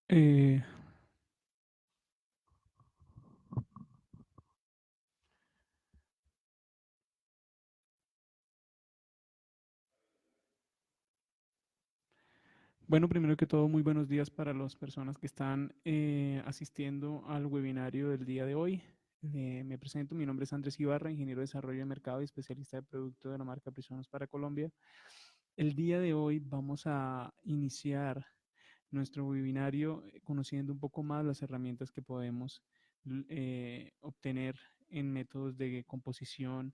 Eh, bueno, primero que todo, muy buenos días para las personas que están asistiendo al webinario del día de hoy. Me presento, mi nombre es Andrés Ibarra, ingeniero de desarrollo de mercado y especialista de producto de la marca Prisonos para Colombia. El día de hoy vamos a iniciar nuestro webinario conociendo un poco más las herramientas que podemos obtener en métodos de composición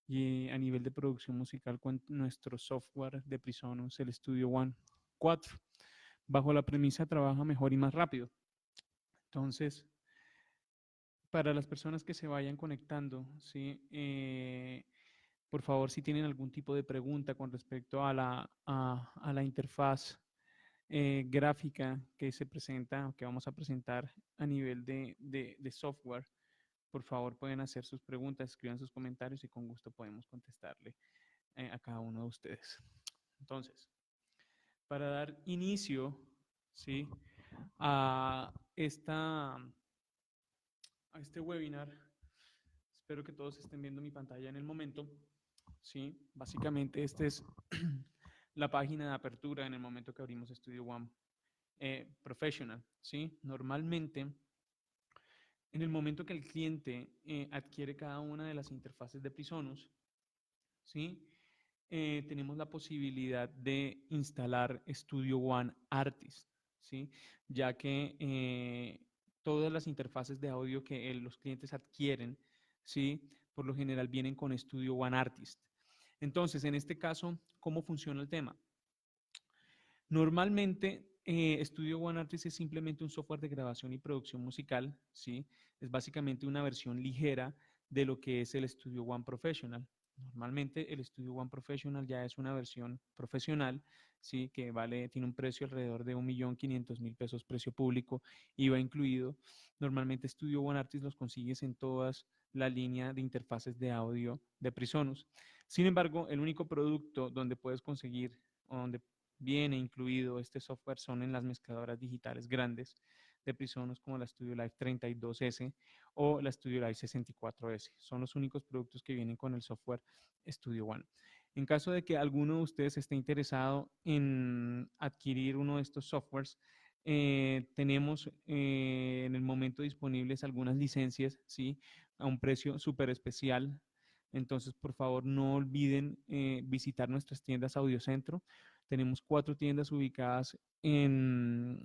y a nivel de producción musical con nuestro software de Presonus, el Studio One 4. Bajo la premisa trabaja mejor y más rápido. Entonces, para las personas que se vayan conectando, ¿sí? Por favor, si tienen algún tipo de pregunta con respecto a la interfaz gráfica que se presenta o que vamos a presentar a nivel de software, por favor pueden hacer sus preguntas, escriban sus comentarios y con gusto podemos contestarle a cada uno de ustedes. Entonces, para dar inicio, ¿sí? a, esta, a este webinar, espero que todos estén viendo mi pantalla en el momento, ¿sí? Básicamente esta es la página de apertura en el momento que abrimos Studio One Professional, ¿sí? Normalmente, en el momento que el cliente adquiere cada una de las interfaces de Presonus, ¿sí? Tenemos la posibilidad de instalar Studio One Artist, ¿sí? Ya que todas las interfaces de audio que los clientes adquieren, ¿sí? Por lo general vienen con Studio One Artist. Entonces, en este caso, ¿cómo funciona el tema? Normalmente, Studio One Artist es simplemente un software de grabación y producción musical, ¿sí? Es básicamente una versión ligera de lo que es el Studio One Professional. Normalmente el Studio One Professional ya es una versión profesional, ¿sí? Que tiene un precio alrededor de 1.500.000 pesos, precio público, IVA incluido. Normalmente Studio One Artist los consigues en todas la línea de interfaces de audio de Presonus. Sin embargo, el único producto donde puedes conseguir o donde viene incluido este software son en las mezcladoras digitales grandes de Presonus como la Studio Live 32S o la Studio Live 64S. Son los únicos productos que vienen con el software Studio One. En caso de que alguno de ustedes esté interesado en adquirir uno de estos softwares, tenemos en el momento disponibles algunas licencias, ¿sí? A un precio súper especial. Entonces, por favor, no olviden visitar nuestras tiendas Audiocentro. Tenemos 4 tiendas ubicadas en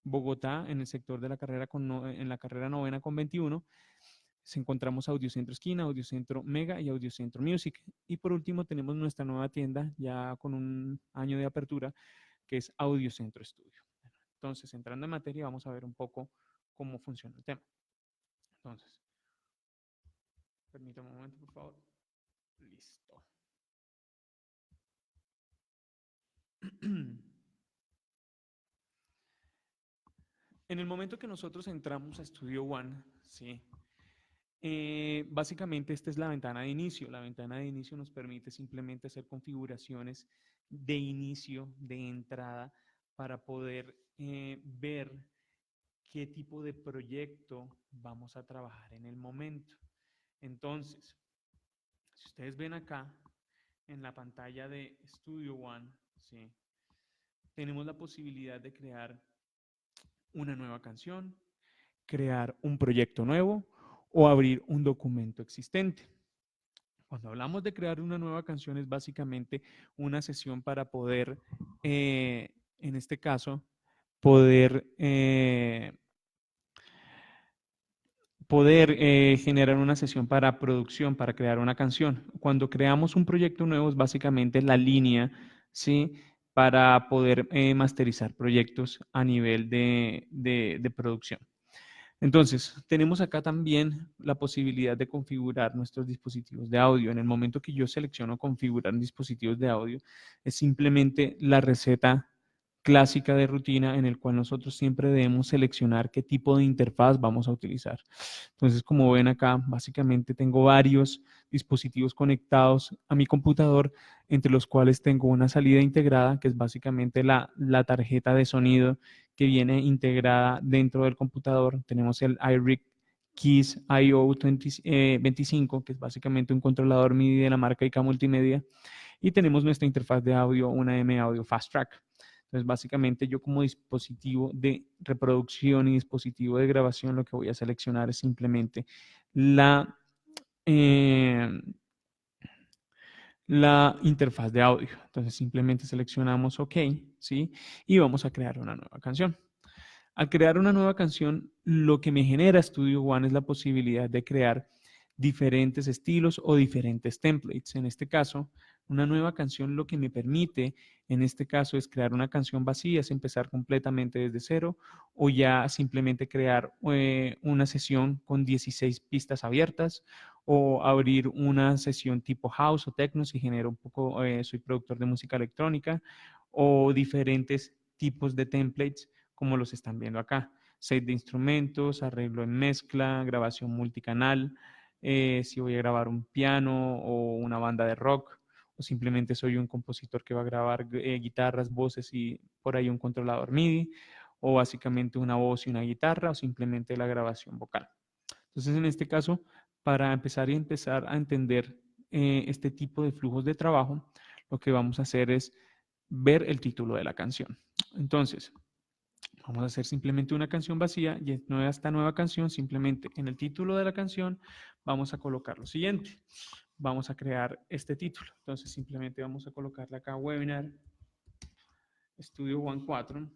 Bogotá, en el sector de la carrera en la carrera novena con 21. Se encontramos Audiocentro Esquina, Audiocentro Mega y Audiocentro Music. Y por último tenemos nuestra nueva tienda ya con un año de apertura que es Audiocentro Estudio. Entonces, entrando en materia, vamos a ver un poco cómo funciona el tema. Entonces, permítame un momento, por favor. Listo. En el momento que nosotros entramos a Studio One, ¿sí? Básicamente esta es la ventana de inicio. La ventana de inicio nos permite simplemente hacer configuraciones de inicio, de entrada, para poder ver qué tipo de proyecto vamos a trabajar en el momento. Entonces, si ustedes ven acá en la pantalla de Studio One, ¿sí? Tenemos la posibilidad de crear una nueva canción, crear un proyecto nuevo o abrir un documento existente. Cuando hablamos de crear una nueva canción es básicamente una sesión para poder, en este caso, poder, generar una sesión para producción, para crear una canción. Cuando creamos un proyecto nuevo es básicamente la línea, ¿sí? Para poder masterizar proyectos a nivel de producción. Entonces, tenemos acá también la posibilidad de configurar nuestros dispositivos de audio. En el momento que yo selecciono configurar dispositivos de audio, es simplemente la receta clásica de rutina en el cual nosotros siempre debemos seleccionar qué tipo de interfaz vamos a utilizar. Entonces, como ven acá, básicamente tengo varios dispositivos conectados a mi computador, entre los cuales tengo una salida integrada, que es básicamente la tarjeta de sonido que viene integrada dentro del computador. Tenemos el iRig Keys IO25, que es básicamente un controlador MIDI de la marca IK Multimedia. Y tenemos nuestra interfaz de audio, una M Audio Fast Track. Entonces, básicamente yo como dispositivo de reproducción y dispositivo de grabación, lo que voy a seleccionar es simplemente la interfaz de audio. Entonces, simplemente seleccionamos OK, ¿sí? Y vamos a crear una nueva canción. Al crear una nueva canción, lo que me genera Studio One es la posibilidad de crear diferentes estilos o diferentes templates. En este caso, una nueva canción lo que me permite, en este caso, es crear una canción vacía, es empezar completamente desde cero, o ya simplemente crear una sesión con 16 pistas abiertas, o abrir una sesión tipo house o techno si genero un poco, soy productor de música electrónica, o diferentes tipos de templates como los están viendo acá. Set de instrumentos, arreglo en mezcla, grabación multicanal, si voy a grabar un piano o una banda de rock, o simplemente soy un compositor que va a grabar guitarras, voces y por ahí un controlador MIDI, o básicamente una voz y una guitarra, o simplemente la grabación vocal. Entonces, en este caso, para empezar a entender este tipo de flujos de trabajo, lo que vamos a hacer es ver el título de la canción. Entonces, vamos a hacer simplemente una canción vacía y esta nueva canción, simplemente en el título de la canción, vamos a colocar lo siguiente. Vamos a crear este título. Entonces, simplemente vamos a colocarle acá Webinar Studio One 4.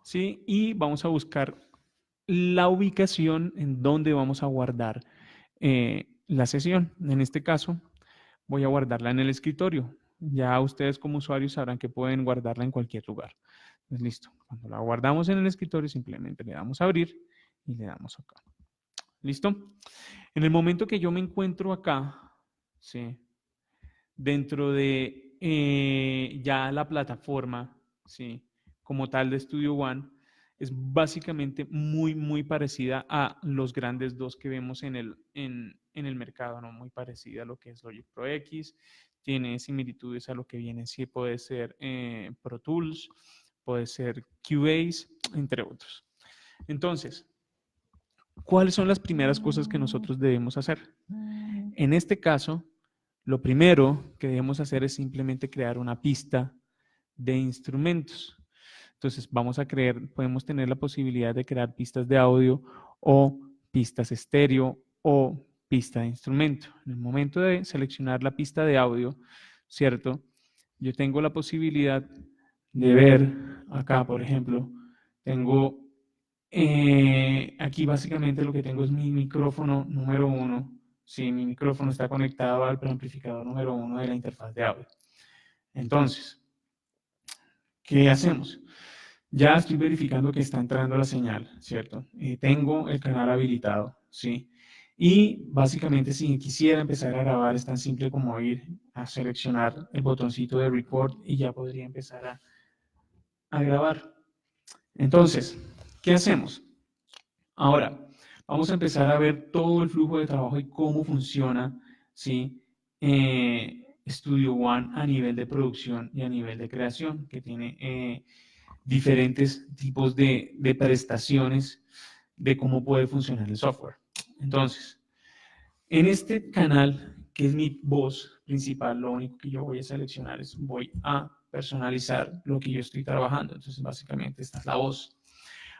¿Sí? Y vamos a buscar la ubicación en donde vamos a guardar la sesión. En este caso, voy a guardarla en el escritorio. Ya ustedes como usuarios sabrán que pueden guardarla en cualquier lugar. Pues listo. Cuando la guardamos en el escritorio, simplemente le damos a abrir y le damos acá. ¿Listo? En el momento que yo me encuentro acá, ¿sí? Dentro de ya la plataforma, ¿sí? Como tal de Studio One, es básicamente muy parecida a los grandes dos que vemos en el mercado, ¿no? Muy parecida a lo que es Logic Pro X, tiene similitudes a lo que viene, sí, puede ser Pro Tools, puede ser Cubase, entre otros. Entonces, ¿cuáles son las primeras cosas que nosotros debemos hacer? En este caso, lo primero que debemos hacer es simplemente crear una pista de instrumentos. Entonces, podemos tener la posibilidad de crear pistas de audio o pistas estéreo o pista de instrumento. En el momento de seleccionar la pista de audio, ¿cierto? Yo tengo la posibilidad de ver acá, por ejemplo, tengo aquí básicamente lo que tengo es mi micrófono número 1. Sí, mi micrófono está conectado al preamplificador número 1 de la interfaz de audio. Entonces, ¿qué hacemos? Ya estoy verificando que está entrando la señal, ¿cierto? Tengo el canal habilitado, ¿sí? Y básicamente si quisiera empezar a grabar es tan simple como ir a seleccionar el botoncito de record y ya podría empezar a grabar. Entonces, ¿qué hacemos? Ahora, vamos a empezar a ver todo el flujo de trabajo y cómo funciona, ¿sí? Studio One a nivel de producción y a nivel de creación, que tiene diferentes tipos de prestaciones de cómo puede funcionar el software. Entonces, en este canal, que es mi voz principal, lo único que yo voy a seleccionar es voy a personalizar lo que yo estoy trabajando. Entonces, básicamente, esta es la voz.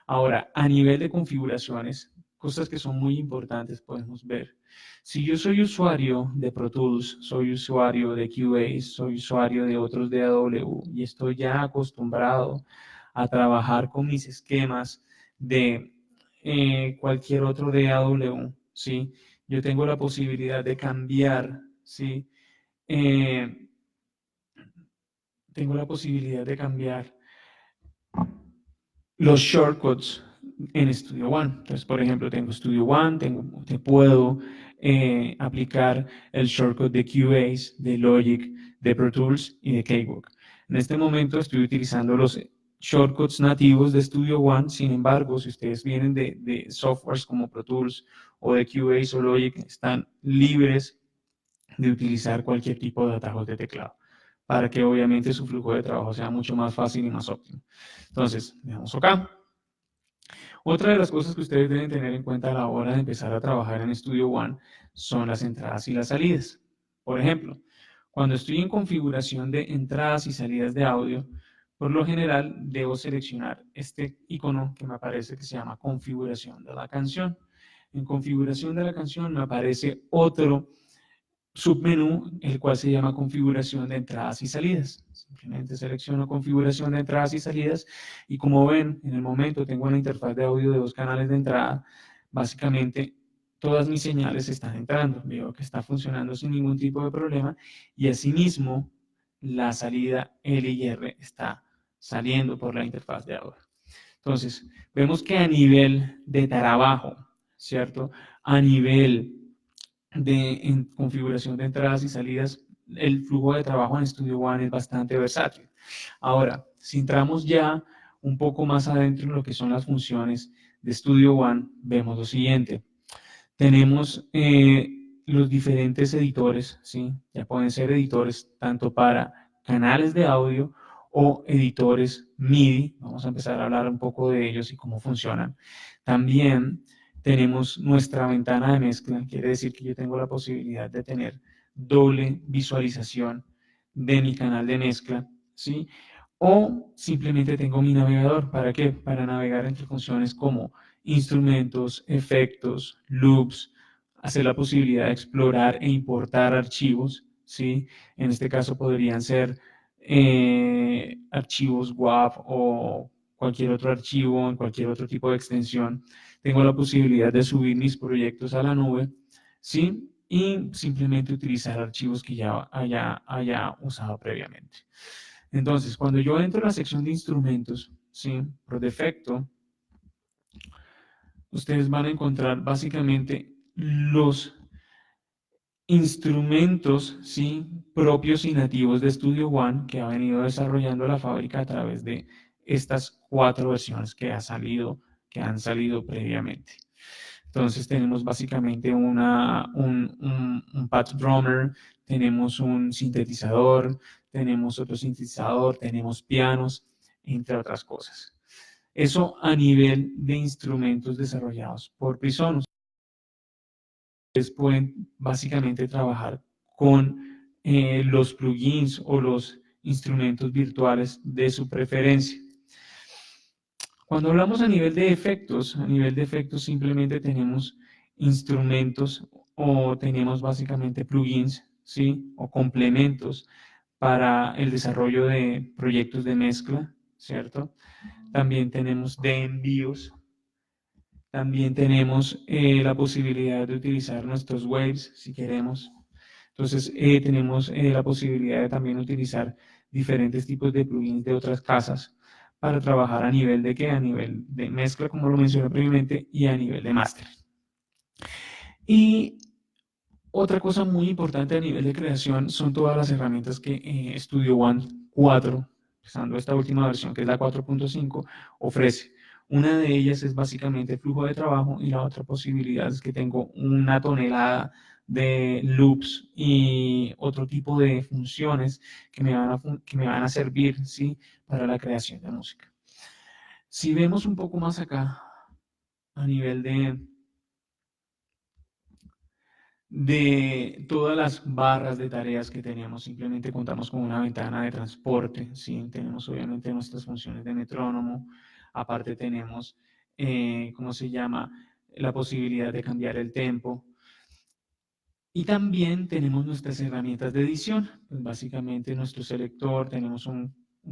Ahora, a nivel de configuraciones, cosas que son muy importantes podemos ver. Si yo soy usuario de Pro Tools, soy usuario de Cubase, soy usuario de otros DAW y estoy ya acostumbrado a trabajar con mis esquemas de cualquier otro DAW, ¿sí? Yo tengo la posibilidad de cambiar, ¿sí? Tengo la posibilidad de cambiar los shortcuts en Studio One. Entonces, por ejemplo, tengo Studio One, te puedo aplicar el shortcut de Cubase, de Logic, de Pro Tools y de Cakewalk. En este momento estoy utilizando los shortcuts nativos de Studio One. Sin embargo, si ustedes vienen de softwares como Pro Tools o de Cubase o Logic, están libres de utilizar cualquier tipo de atajos de teclado. para que obviamente su flujo de trabajo sea mucho más fácil y más óptimo. Entonces, le damos OK. Otra de las cosas que ustedes deben tener en cuenta a la hora de empezar a trabajar en Studio One son las entradas y las salidas. Por ejemplo, cuando estoy en configuración de entradas y salidas de audio, por lo general debo seleccionar este icono que me aparece que se llama configuración de la canción. En configuración de la canción me aparece otro submenú, el cual se llama configuración de entradas y salidas. Simplemente selecciono configuración de entradas y salidas y como ven, en el momento tengo una interfaz de audio de 2 canales de entrada. Básicamente, todas mis señales están entrando. Veo que está funcionando sin ningún tipo de problema y asimismo la salida L y R está saliendo por la interfaz de audio. Entonces, vemos que a nivel de trabajo, ¿cierto? A nivel en configuración de entradas y salidas, el flujo de trabajo en Studio One es bastante versátil. Ahora, si entramos ya un poco más adentro en lo que son las funciones de Studio One, vemos lo siguiente. Tenemos los diferentes editores, ¿sí? Ya pueden ser editores tanto para canales de audio o editores MIDI. Vamos a empezar a hablar un poco de ellos y cómo funcionan. También tenemos nuestra ventana de mezcla, quiere decir que yo tengo la posibilidad de tener doble visualización de mi canal de mezcla, ¿sí? O simplemente tengo mi navegador, ¿para qué? Para navegar entre funciones como instrumentos, efectos, loops, hacer la posibilidad de explorar e importar archivos, ¿sí? En este caso podrían ser archivos WAV o cualquier otro archivo, en cualquier otro tipo de extensión. Tengo la posibilidad de subir mis proyectos a la nube, ¿sí? Y simplemente utilizar archivos que ya haya usado previamente. Entonces, cuando yo entro a la sección de instrumentos, ¿sí? Por defecto, ustedes van a encontrar básicamente los instrumentos, ¿sí? Propios y nativos de Studio One que ha venido desarrollando la fábrica a través de estas 4 versiones que han salido previamente. Entonces tenemos básicamente un pad drummer, tenemos un sintetizador, tenemos otro sintetizador, tenemos pianos, entre otras cosas. Eso a nivel de instrumentos desarrollados por Presonus. Ustedes pueden básicamente trabajar con los plugins o los instrumentos virtuales de su preferencia. Cuando hablamos a nivel de efectos simplemente tenemos instrumentos o tenemos básicamente plugins, ¿sí? O complementos para el desarrollo de proyectos de mezcla, ¿cierto? También tenemos de envíos. También tenemos la posibilidad de utilizar nuestros waves si queremos. Entonces tenemos la posibilidad de también utilizar diferentes tipos de plugins de otras casas para trabajar a nivel de ¿qué? A nivel de mezcla, como lo mencioné previamente, y a nivel de máster. Y otra cosa muy importante a nivel de creación son todas las herramientas que Studio One 4, empezando esta última versión que es la 4.5, ofrece. Una de ellas es básicamente el flujo de trabajo y la otra posibilidad es que tengo una tonelada de loops y otro tipo de funciones que me van a servir, ¿sí? Para la creación de música. Si vemos un poco más acá, a nivel de todas las barras de tareas que tenemos, simplemente contamos con una ventana de transporte, ¿sí? Tenemos obviamente nuestras funciones de metrónomo, aparte tenemos, ¿cómo se llama? La posibilidad de cambiar el tempo. Y también tenemos nuestras herramientas de edición, pues básicamente nuestro selector, tenemos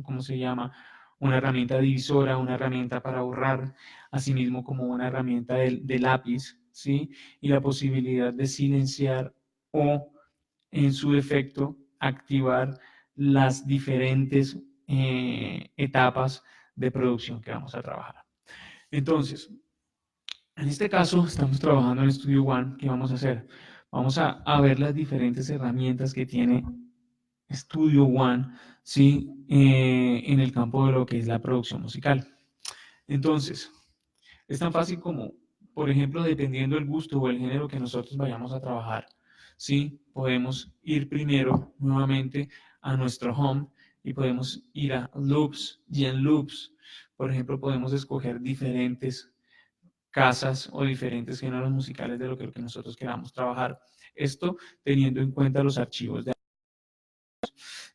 ¿cómo se llama? Una herramienta divisora, una herramienta para borrar, asimismo como una herramienta de lápiz, ¿sí? Y la posibilidad de silenciar o, en su defecto, activar las diferentes etapas de producción que vamos a trabajar. Entonces, en este caso, estamos trabajando en Studio One. ¿Qué vamos a hacer? Vamos a ver las diferentes herramientas que tiene Studio One, ¿sí? En el campo de lo que es la producción musical. Entonces, es tan fácil como, por ejemplo, dependiendo del gusto o el género que nosotros vayamos a trabajar, ¿sí? Podemos ir primero nuevamente a nuestro home y podemos ir a loops, y en loops, por ejemplo, podemos escoger diferentes casas o diferentes géneros musicales de lo que nosotros queramos trabajar. Esto teniendo en cuenta los archivos de...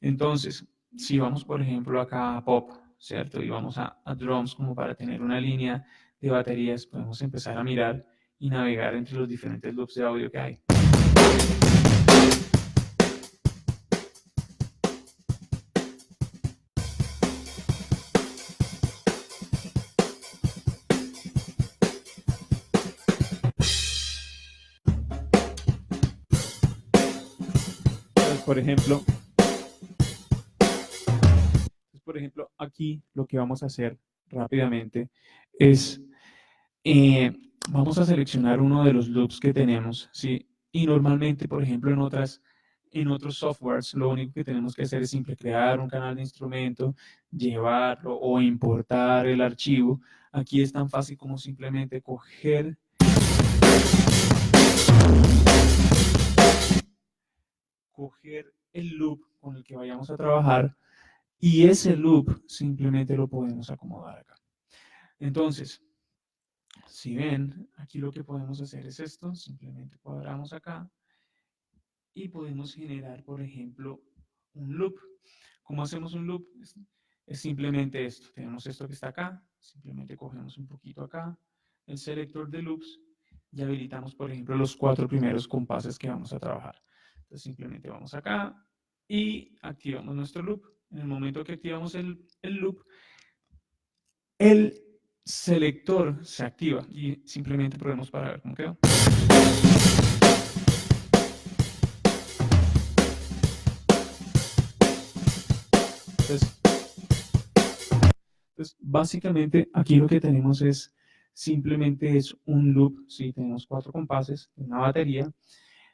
Entonces, si vamos, por ejemplo, acá a pop, ¿cierto? Y vamos a drums como para tener una línea de baterías, podemos empezar a mirar y navegar entre los diferentes loops de audio que hay. Entonces, por ejemplo, aquí lo que vamos a hacer rápidamente es, vamos a seleccionar uno de los loops que tenemos, ¿sí? Y normalmente, por ejemplo, en otros softwares, lo único que tenemos que hacer es simple crear un canal de instrumento, llevarlo o importar el archivo. Aquí es tan fácil como simplemente coger el loop con el que vayamos a trabajar y ese loop simplemente lo podemos acomodar acá. Entonces, si ven, aquí lo que podemos hacer es esto, simplemente cuadramos acá y podemos generar, por ejemplo, un loop. ¿Cómo hacemos un loop? Es simplemente esto. Tenemos esto que está acá, simplemente cogemos un poquito acá, el selector de loops y habilitamos, por ejemplo, los 4 primeros compases que vamos a trabajar. Entonces simplemente vamos acá y activamos nuestro loop. En el momento que activamos el loop, el selector se activa y simplemente probemos para ver cómo quedó. Entonces, básicamente aquí lo que tenemos es simplemente es un loop, ¿sí? Tenemos 4 compases, una batería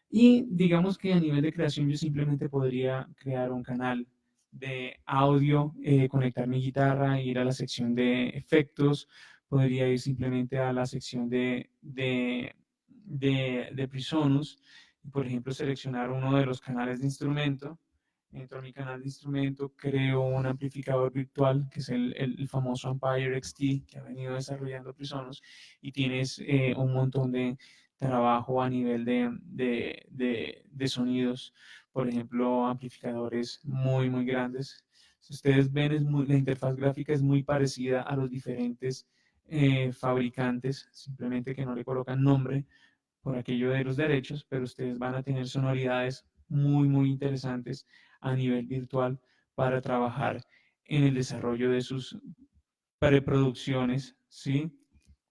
y digamos que a nivel de creación yo simplemente podría crear un canal de audio, conectar mi guitarra, ir a la sección de efectos, podría ir simplemente a la sección de Presonus, y por ejemplo seleccionar uno de los canales de instrumento. Entro a mi canal de instrumento, creo un amplificador virtual, que es el famoso Ampere XT que ha venido desarrollando Presonus, y tienes un montón de trabajo a nivel de sonidos, por ejemplo, amplificadores muy, muy grandes. Si ustedes ven, la interfaz gráfica es muy parecida a los diferentes fabricantes, simplemente que no le colocan nombre por aquello de los derechos, pero ustedes van a tener sonoridades muy, muy interesantes a nivel virtual para trabajar en el desarrollo de sus preproducciones, ¿sí?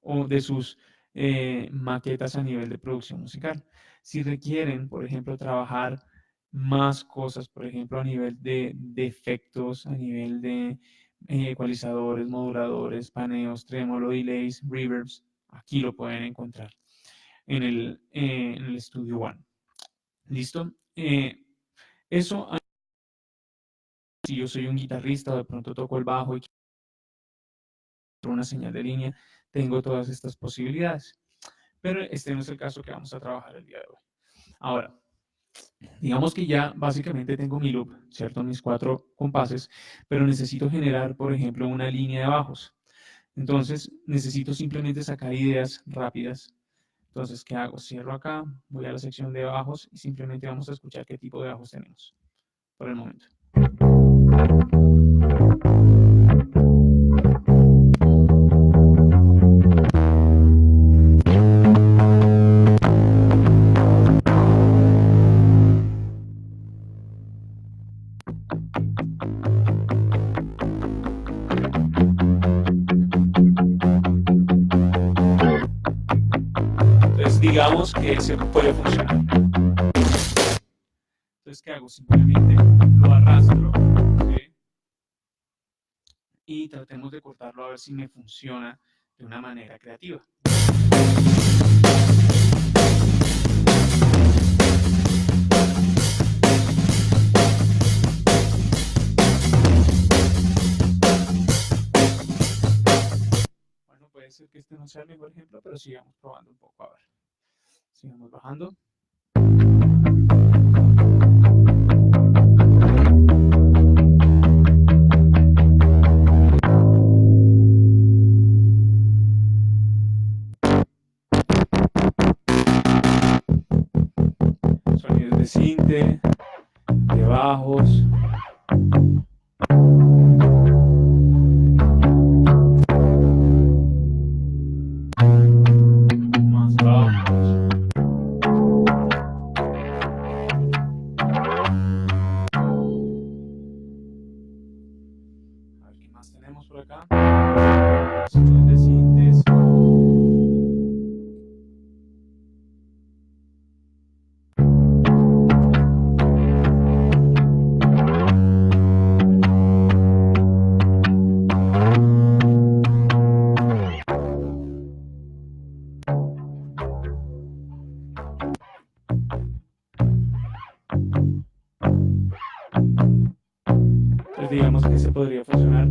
O de sus maquetas a nivel de producción musical. Si requieren, por ejemplo, trabajar más cosas, por ejemplo, a nivel de efectos, a nivel de ecualizadores, moduladores, paneos, trémolo, delays, reverbs, aquí lo pueden encontrar en el Studio One. ¿Listo? Eso, si yo soy un guitarrista o de pronto toco el bajo y quiero una señal de línea, tengo todas estas posibilidades. Pero este no es el caso que vamos a trabajar el día de hoy. Ahora, digamos que ya básicamente tengo mi loop, ¿cierto? Mis 4 compases, pero necesito generar, por ejemplo, una línea de bajos. Entonces, necesito simplemente sacar ideas rápidas. Entonces, ¿qué hago? Cierro acá, voy a la sección de bajos y simplemente vamos a escuchar qué tipo de bajos tenemos por el momento. Entonces, digamos que se puede funcionar. Entonces, ¿qué hago? Simplemente lo arrastro, ¿sí? Y tratemos de cortarlo a ver si me funciona de una manera creativa. Bueno, puede ser que este no sea el mejor ejemplo, pero sigamos probando un poco. A ver, sigamos bajando. tinte, de bajos. Más bajos. A ver qué más tenemos por acá. Sonidos de sintes. Entonces digamos que se podría funcionar.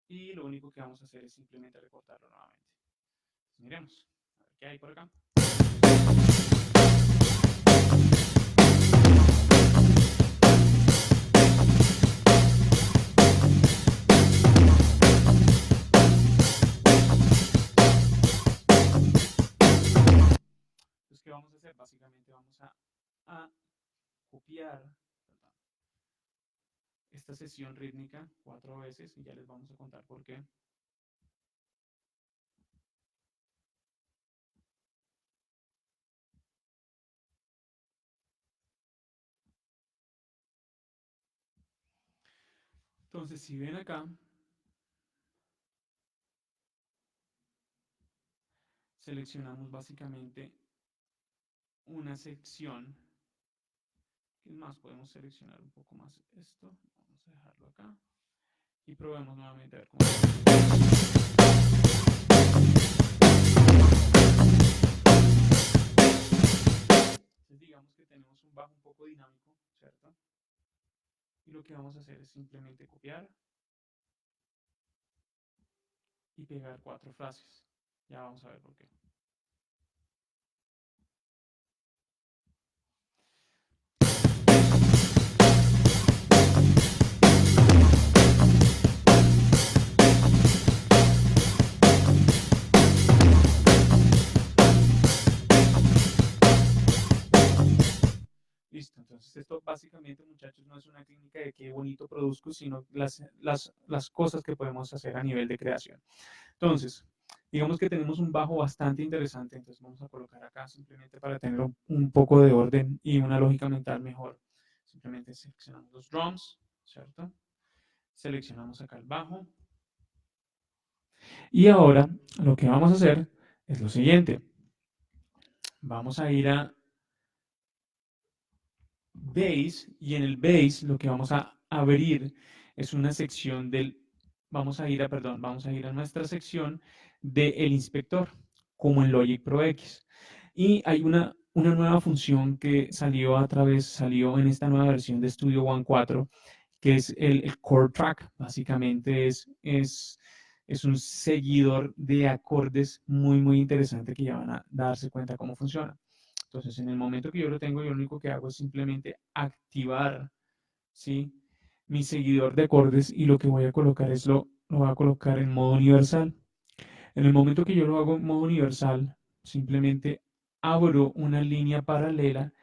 Y lo único que vamos a hacer es simplemente recortarlo nuevamente. Miremos, a ver qué hay por acá. Entonces, ¿qué vamos a hacer? Básicamente vamos a copiar esta sesión rítmica 4 veces y ya les vamos a contar por qué. Entonces, si ven acá, seleccionamos básicamente una sección. ¿Qué más? Podemos seleccionar un poco más esto. Vamos a dejarlo acá. Y probemos nuevamente a ver cómo. Entonces digamos que tenemos un bajo un poco dinámico, ¿cierto? Y lo que vamos a hacer es simplemente copiar y pegar 4 frases. Ya vamos a ver por qué. Listo, entonces esto básicamente, muchachos, no es una clínica de qué bonito produzco, sino las cosas que podemos hacer a nivel de creación. Entonces, digamos que tenemos un bajo bastante interesante, entonces vamos a colocar acá simplemente para tener un poco de orden y una lógica mental mejor. Simplemente seleccionamos los drums, ¿cierto? Seleccionamos acá el bajo. Y ahora lo que vamos a hacer es lo siguiente. Vamos a ir a Base y en el Base lo que vamos a abrir es una sección del, vamos a ir a nuestra sección del inspector, como en Logic Pro X. Y hay una nueva función que salió en esta nueva versión de Studio One 4, que es el Chord Track. Básicamente es un seguidor de acordes muy, muy interesante que ya van a darse cuenta cómo funciona. Entonces, en el momento que yo lo tengo, yo lo único que hago es simplemente activar, ¿sí? Mi seguidor de acordes y lo que voy a colocar es lo voy a colocar en modo universal. En el momento que yo lo hago en modo universal, simplemente abro una línea paralela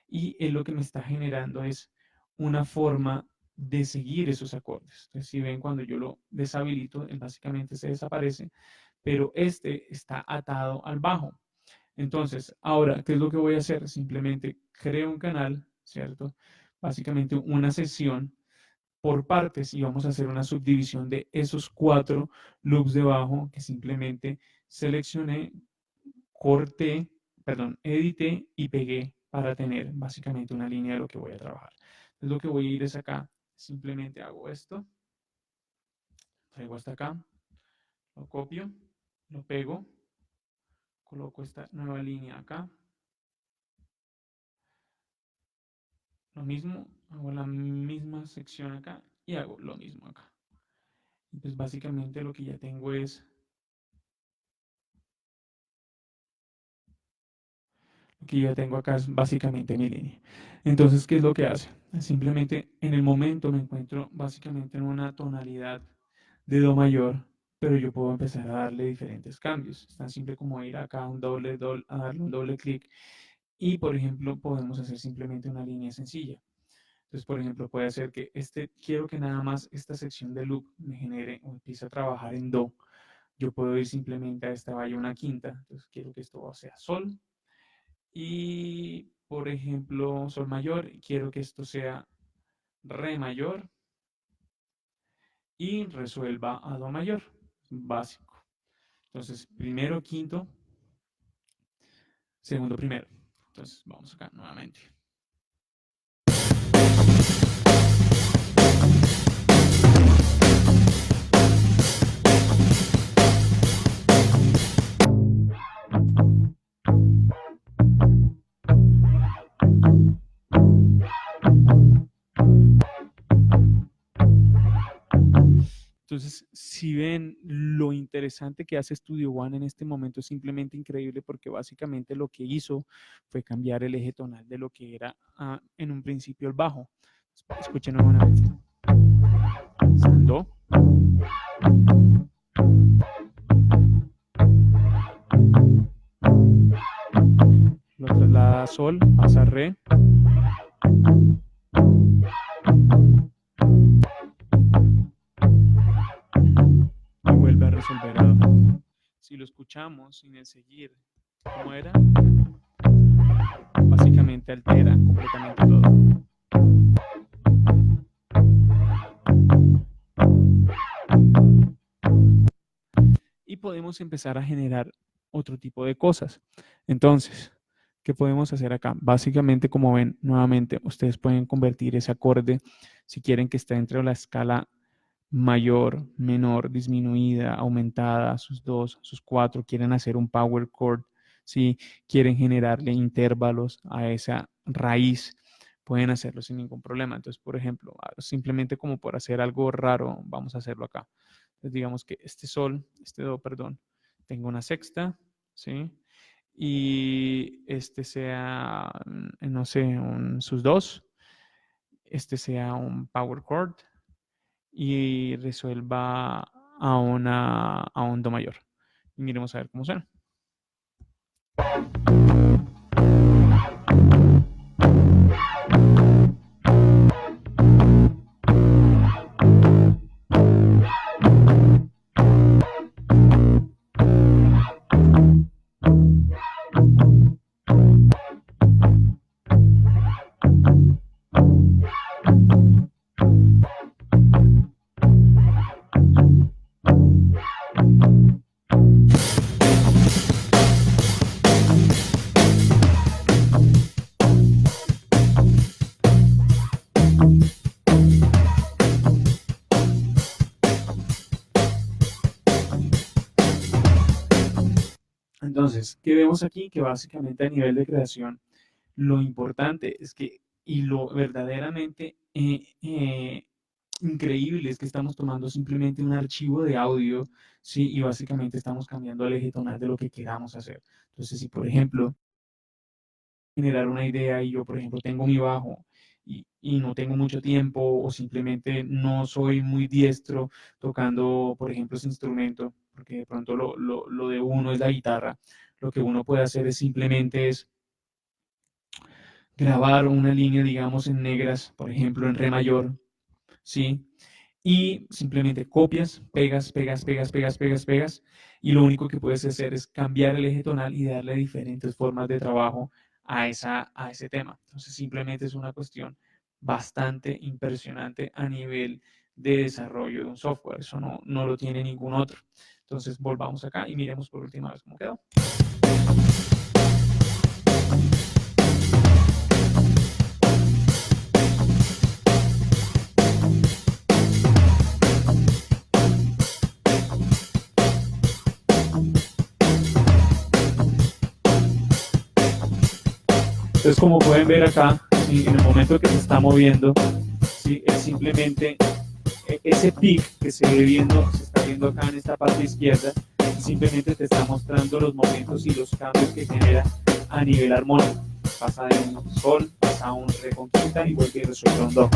y él lo que me está generando es una forma de seguir esos acordes. Entonces, si ven, cuando yo lo deshabilito, él básicamente se desaparece, pero este está atado al bajo. Entonces, ahora, ¿qué es lo que voy a hacer? Simplemente creo un canal, ¿cierto? Básicamente una sesión por partes y vamos a hacer una subdivisión de esos 4 loops de bajo que simplemente seleccioné, corté, perdón, edité y pegué para tener básicamente una línea de lo que voy a trabajar. Entonces, lo que voy a ir es acá, simplemente hago esto, traigo hasta acá, lo copio, lo pego, coloco esta nueva línea acá. Lo mismo, hago la misma sección acá y hago lo mismo acá. Entonces básicamente lo que ya tengo es, lo que ya tengo acá es básicamente mi línea. Entonces, ¿qué es lo que hace? Simplemente en el momento me encuentro básicamente en una tonalidad de do mayor, pero yo puedo empezar a darle diferentes cambios. Es tan simple como ir acá a a darle un doble clic y, por ejemplo, podemos hacer simplemente una línea sencilla. Entonces, por ejemplo, puede ser que quiero que nada más esta sección de loop me genere o empiece a trabajar en do. Yo puedo ir simplemente a esta vaya una quinta. Entonces, quiero que esto sea sol. Y, por ejemplo, sol mayor, quiero que esto sea re mayor y resuelva a do mayor, básico. Entonces, primero, quinto, segundo, primero. Entonces, vamos acá nuevamente. Entonces, si ven lo interesante que hace Studio One en este momento, es simplemente increíble porque básicamente lo que hizo fue cambiar el eje tonal de lo que era en un principio el bajo. Escuchen nuevamente. Do. Lo traslada a sol, pasa a re. Y vuelve a resolver a do. Si lo escuchamos sin el seguir, ¿cómo era? Básicamente altera completamente todo. Y podemos empezar a generar otro tipo de cosas. Entonces, ¿qué podemos hacer acá? Básicamente, como ven, nuevamente, ustedes pueden convertir ese acorde, si quieren que esté dentro de la escala mayor, menor, disminuida, aumentada, sus 2, sus 4, quieren hacer un power chord, si quieren generarle intervalos a esa raíz, pueden hacerlo sin ningún problema. Entonces, por ejemplo, simplemente como por hacer algo raro, vamos a hacerlo acá. Entonces, digamos que este do, perdón, tengo una sexta, ¿sí? Y este sea, no sé, sus 2, este sea un power chord y resuelva a un do mayor. Y miremos a ver cómo suena. Entonces, ¿qué vemos aquí? Que básicamente a nivel de creación, lo importante es que, y lo verdaderamente increíble es que estamos tomando simplemente un archivo de audio, ¿sí? Y básicamente estamos cambiando el eje tonal de lo que queramos hacer. Entonces, si por ejemplo, generar una idea y yo, por ejemplo, tengo mi bajo y no tengo mucho tiempo o simplemente no soy muy diestro tocando, por ejemplo, ese instrumento, porque de pronto lo de uno es la guitarra, lo que uno puede hacer es simplemente es grabar una línea, digamos, en negras, por ejemplo, en re mayor, ¿sí? Y simplemente copias, pegas, pegas, pegas, pegas, pegas, pegas, y lo único que puedes hacer es cambiar el eje tonal y darle diferentes formas de trabajo a ese tema. Entonces simplemente es una cuestión bastante impresionante a nivel de desarrollo de un software. Eso no lo tiene ningún otro. Entonces volvamos acá y miremos por última vez cómo quedó. Entonces, como pueden ver acá, ¿sí? En el momento que se está moviendo, ¿sí? Es simplemente ese pic que se está viendo acá en esta parte izquierda, simplemente te está mostrando los momentos y los cambios que genera a nivel armónico. Pasa de un sol, pasa a un re con quinta y vuelve y resuelve un do.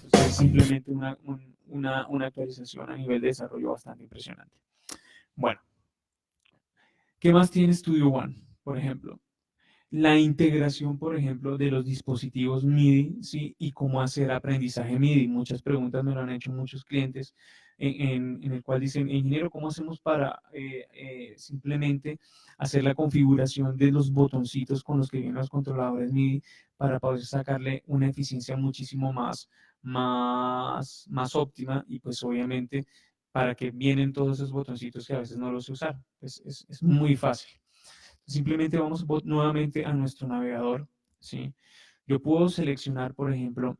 Entonces, simplemente una actualización a nivel de desarrollo bastante impresionante. Bueno, ¿qué más tiene Studio One? Por ejemplo, la integración, por ejemplo, de los dispositivos MIDI, ¿sí? Y cómo hacer aprendizaje MIDI. Muchas preguntas me lo han hecho muchos clientes en el cual dicen, ingeniero, ¿cómo hacemos para simplemente hacer la configuración de los botoncitos con los que vienen los controladores MIDI para poder sacarle una eficiencia muchísimo más óptima? Y pues obviamente, ¿para que vienen todos esos botoncitos que a veces no los sé usar? Pues es muy fácil. Simplemente vamos nuevamente a nuestro navegador, ¿sí? Yo puedo seleccionar, por ejemplo,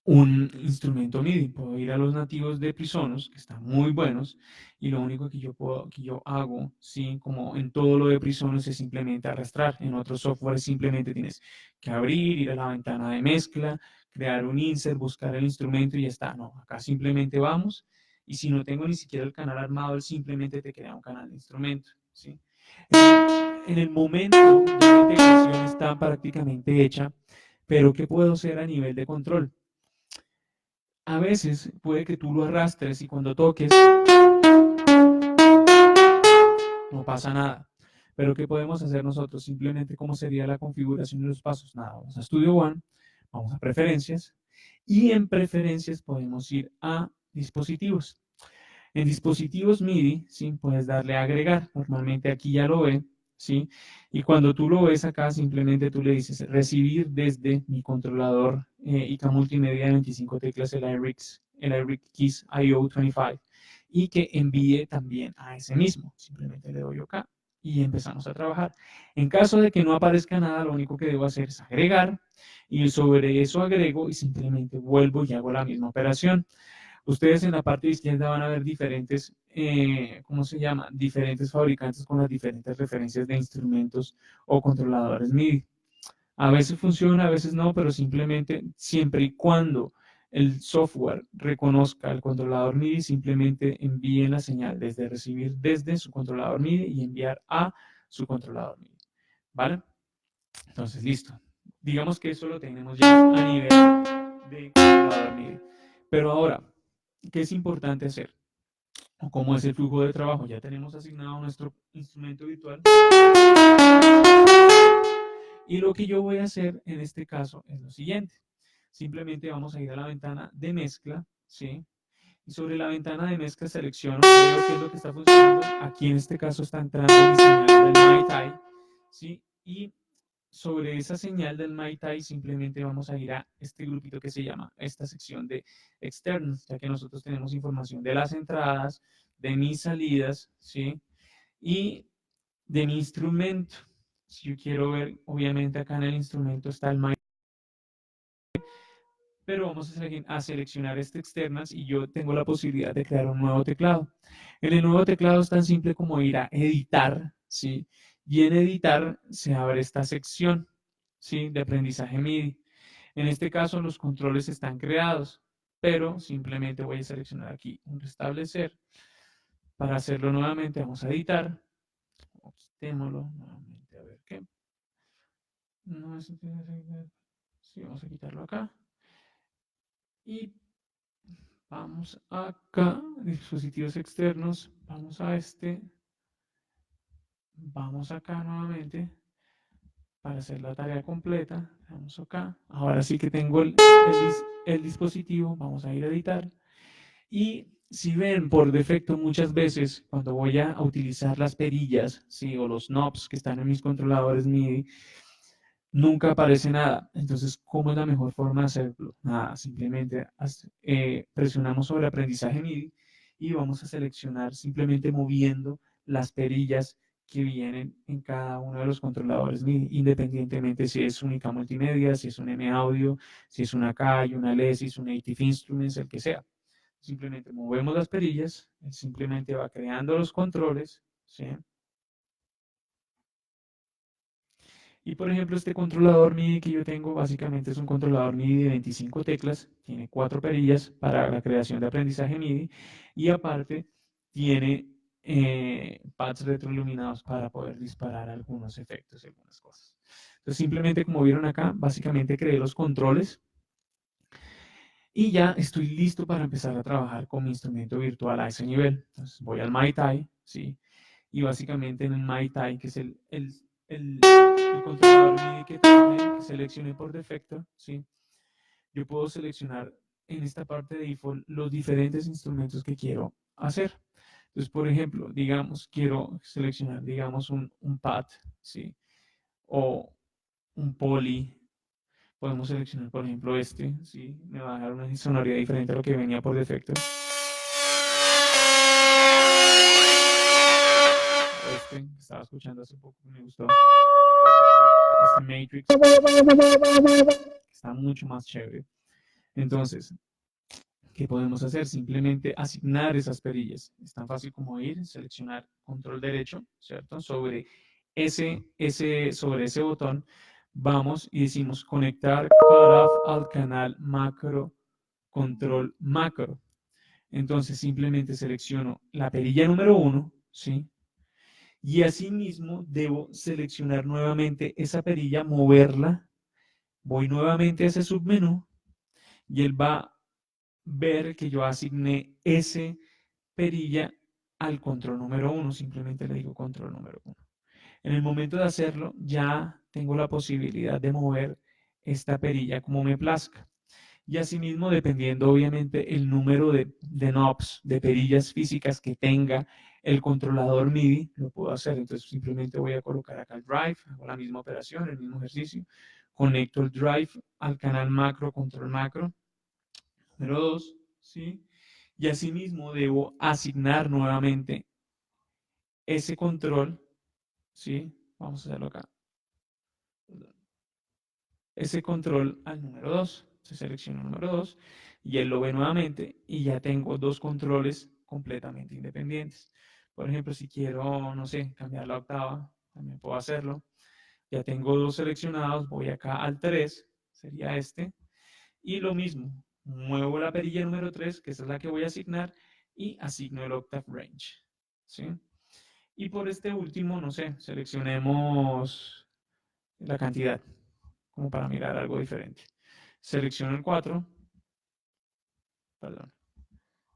un instrumento MIDI. Puedo ir a los nativos de Presonus, que están muy buenos, y lo único que yo hago, ¿sí? Como en todo lo de Presonus, es simplemente arrastrar. En otros software simplemente tienes que abrir, ir a la ventana de mezcla, crear un insert, buscar el instrumento y ya está. No, acá simplemente vamos, y si no tengo ni siquiera el canal armado, él simplemente te crea un canal de instrumento, ¿sí? En el momento ya la integración está prácticamente hecha, pero ¿qué puedo hacer a nivel de control? A veces puede que tú lo arrastres y cuando toques no pasa nada. Pero ¿qué podemos hacer nosotros? Simplemente, ¿cómo sería la configuración de los pasos? Nada, vamos a Studio One, vamos a preferencias y en preferencias podemos ir a dispositivos. En dispositivos MIDI, ¿sí? Puedes darle a agregar. Normalmente aquí ya lo ve, ¿sí? Y cuando tú lo ves acá, simplemente tú le dices recibir desde mi controlador ICA Multimedia de 25 teclas, el iRig Keys IO25, y que envíe también a ese mismo. Simplemente le doy acá y empezamos a trabajar. En caso de que no aparezca nada, lo único que debo hacer es agregar y sobre eso agrego y simplemente vuelvo y hago la misma operación. Ustedes en la parte izquierda van a ver diferentes, ¿cómo se llama? Diferentes fabricantes con las diferentes referencias de instrumentos o controladores MIDI. A veces funciona, a veces no, pero simplemente siempre y cuando el software reconozca el controlador MIDI, simplemente envíen la señal desde recibir desde su controlador MIDI y enviar a su controlador MIDI. ¿Vale? Entonces, listo. Digamos que eso lo tenemos ya a nivel de controlador MIDI. Pero ahora, ¿qué es importante hacer? O cómo es el flujo de trabajo. Ya tenemos asignado nuestro instrumento virtual. Y lo que yo voy a hacer en este caso es lo siguiente. Simplemente vamos a ir a la ventana de mezcla, ¿sí? Y sobre la ventana de mezcla selecciono, veo qué es lo que está funcionando. Aquí en este caso está entrando mi señal del MyTai, ¿sí? Y sobre esa señal del MyTai simplemente vamos a ir a este grupito que se llama, esta sección de externos, ya que nosotros tenemos información de las entradas, de mis salidas, ¿sí? Y de mi instrumento. Si yo quiero ver, obviamente acá en el instrumento está el MyTai, pero vamos a seleccionar este externas y yo tengo la posibilidad de crear un nuevo teclado. En el nuevo teclado es tan simple como ir a editar, ¿sí? Y en editar se abre esta sección, ¿sí? De aprendizaje MIDI. En este caso los controles están creados, pero simplemente voy a seleccionar aquí un restablecer. Para hacerlo nuevamente vamos a editar, o quitémoslo nuevamente, a ver qué. No, eso tiene que ser. Sí, vamos a quitarlo acá. Y vamos acá, dispositivos externos, vamos a este, vamos acá nuevamente para hacer la tarea completa, vamos acá, ahora sí que tengo el dispositivo, vamos a ir a editar y si ven por defecto muchas veces cuando voy a utilizar las perillas, ¿sí? O los knobs que están en mis controladores MIDI, nunca aparece nada. Entonces, ¿cómo es la mejor forma de hacerlo? Nada, simplemente presionamos sobre aprendizaje MIDI y vamos a seleccionar simplemente moviendo las perillas que vienen en cada uno de los controladores MIDI, independientemente si es única multimedia, si es un M Audio, si es una CAI, una Alesis, un Native Instruments, el que sea. Simplemente movemos las perillas, simplemente va creando los controles, ¿sí? Y por ejemplo, este controlador MIDI que yo tengo básicamente es un controlador MIDI de 25 teclas, tiene 4 perillas para la creación de aprendizaje MIDI y aparte tiene pads retroiluminados para poder disparar algunos efectos y algunas cosas. Entonces simplemente como vieron acá, básicamente creé los controles Y ya estoy listo para empezar a trabajar con mi instrumento virtual a ese nivel. Entonces voy al MyTai, ¿sí? Y básicamente en el MyTai, que es el controlador MIDI que seleccioné por defecto, ¿sí? Yo puedo seleccionar en esta parte de default los diferentes instrumentos que quiero hacer. Entonces, por ejemplo, digamos, quiero seleccionar, digamos, un pad, ¿sí? O un poly. Podemos seleccionar, por ejemplo, este, ¿sí? Me va a dar una sonoridad diferente a lo que venía por defecto. Este, que estaba escuchando hace poco, me gustó. Este Matrix, está mucho más chévere. Entonces, ¿qué podemos hacer? Simplemente asignar esas perillas. Es tan fácil como ir, seleccionar control derecho, ¿cierto? Sobre ese botón, vamos y decimos conectar cutoff al canal macro, control macro. Entonces simplemente selecciono la perilla número 1, ¿sí? Y asimismo debo seleccionar nuevamente esa perilla, moverla, voy nuevamente a ese submenú y él va a ver que yo asigné ese perilla al control número 1, simplemente le digo control número 1. En el momento de hacerlo, ya tengo la posibilidad de mover esta perilla como me plazca. Y asimismo, dependiendo obviamente el número de knobs, de perillas físicas que tenga el controlador MIDI, lo puedo hacer. Entonces simplemente voy a colocar acá el drive, hago la misma operación, el mismo ejercicio, conecto el drive al canal macro, control macro, número 2, ¿sí? Y asimismo debo asignar nuevamente ese control, ¿sí? Vamos a hacerlo acá. Ese control al número 2. Se selecciona el número 2 y él lo ve nuevamente y ya tengo dos controles completamente independientes. Por ejemplo, si quiero, no sé, cambiar la octava, también puedo hacerlo. Ya tengo dos seleccionados, voy acá al 3, sería este, y lo mismo, muevo la perilla número 3, que esa es la que voy a asignar, y asigno el octave range. ¿Sí? Y por este último, no sé, seleccionemos la cantidad, como para mirar algo diferente. Selecciono el 4, perdón,